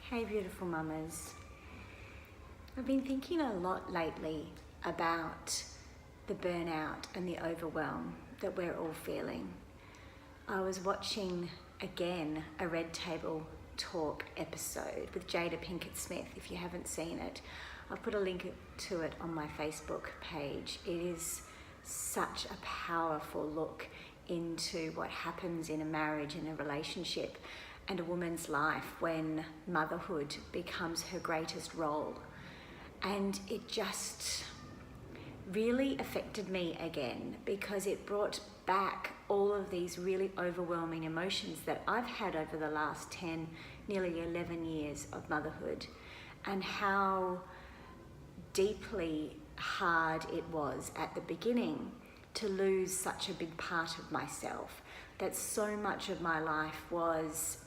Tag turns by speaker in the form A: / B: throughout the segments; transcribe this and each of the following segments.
A: Hey beautiful mamas. I've been thinking a lot lately about the burnout and the overwhelm that we're all feeling. I was watching again a Red Table Talk episode with Jada Pinkett Smith. If you haven't seen it, I'll put a link to it on my Facebook page. It is such a powerful look into what happens in a marriage, in a relationship, and a woman's life when motherhood becomes her greatest role. And it just really affected me again because it brought back all of these really overwhelming emotions that I've had over the last 10, nearly 11 years of motherhood, and how deeply hard it was at the beginning to lose such a big part of myself, that so much of my life was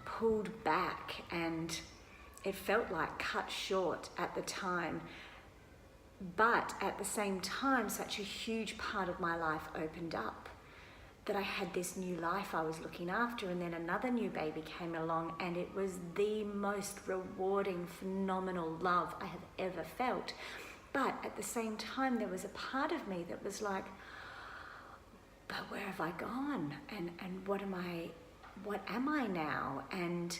A: pulled back and it felt like cut short at the time. But at the same time, such a huge part of my life opened up, that I had this new life I was looking after, and then another new baby came along, and it was the most rewarding, phenomenal love I have ever felt. But at the same time, there was a part of me that was like, but where have I gone? And what am I now? And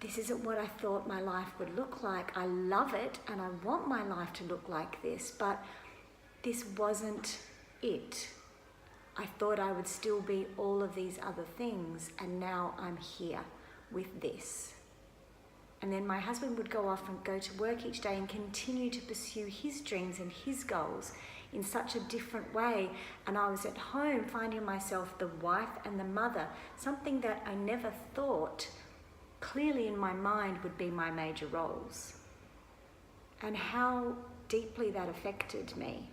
A: this isn't what I thought my life would look like. I love it and I want my life to look like this, but this wasn't it. I thought I would still be all of these other things, and now I'm here with this. And then my husband would go off and go to work each day and continue to pursue his dreams and his goals in such a different way. And I was at home finding myself the wife and the mother, something that I never thought clearly in my mind would be my major roles. And how deeply that affected me,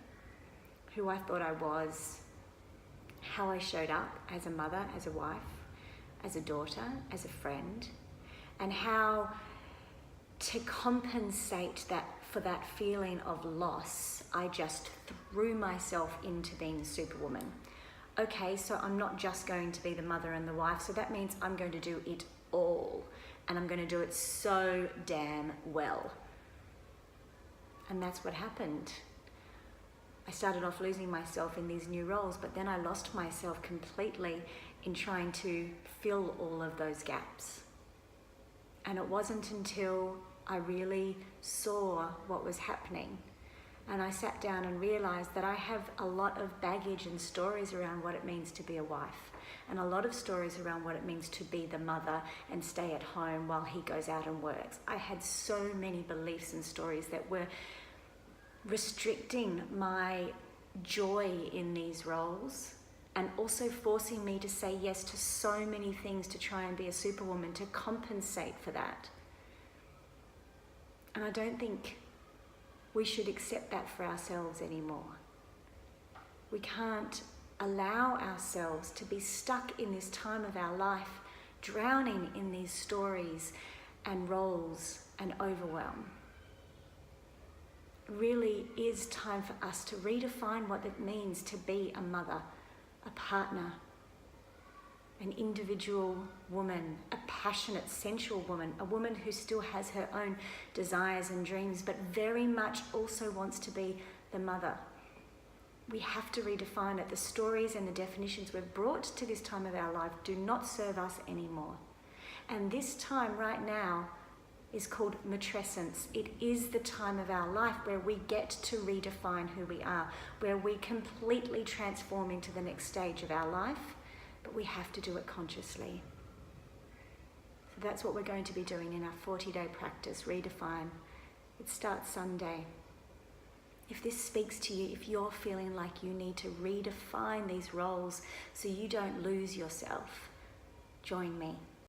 A: who I thought I was, how I showed up as a mother, as a wife, as a daughter, as a friend, and how to compensate that for that feeling of loss, I just threw myself into being superwoman. Okay, so I'm not just going to be the mother and the wife, so that means I'm going to do it all, and I'm going to do it so damn well. And that's what happened. I started off losing myself in these new roles, but then I lost myself completely in trying to fill all of those gaps. And it wasn't until I really saw what was happening, and I sat down and realized that I have a lot of baggage and stories around what it means to be a wife, and a lot of stories around what it means to be the mother and stay at home while he goes out and works. I had so many beliefs and stories that were restricting my joy in these roles, and also forcing me to say yes to so many things to try and be a superwoman to compensate for that. And I don't think we should accept that for ourselves anymore. We can't allow ourselves to be stuck in this time of our life, drowning in these stories and roles and overwhelm. It really is time for us to redefine what it means to be a mother, a partner, an individual woman, a passionate, sensual woman, a woman who still has her own desires and dreams, but very much also wants to be the mother. We have to redefine it. The stories and the definitions we've brought to this time of our life do not serve us anymore. And this time right now is called matrescence. It is the time of our life where we get to redefine who we are, where we completely transform into the next stage of our life, but we have to do it consciously. So that's what we're going to be doing in our 40-day practice, Redefine. It starts Sunday. If this speaks to you, if you're feeling like you need to redefine these roles so you don't lose yourself, join me.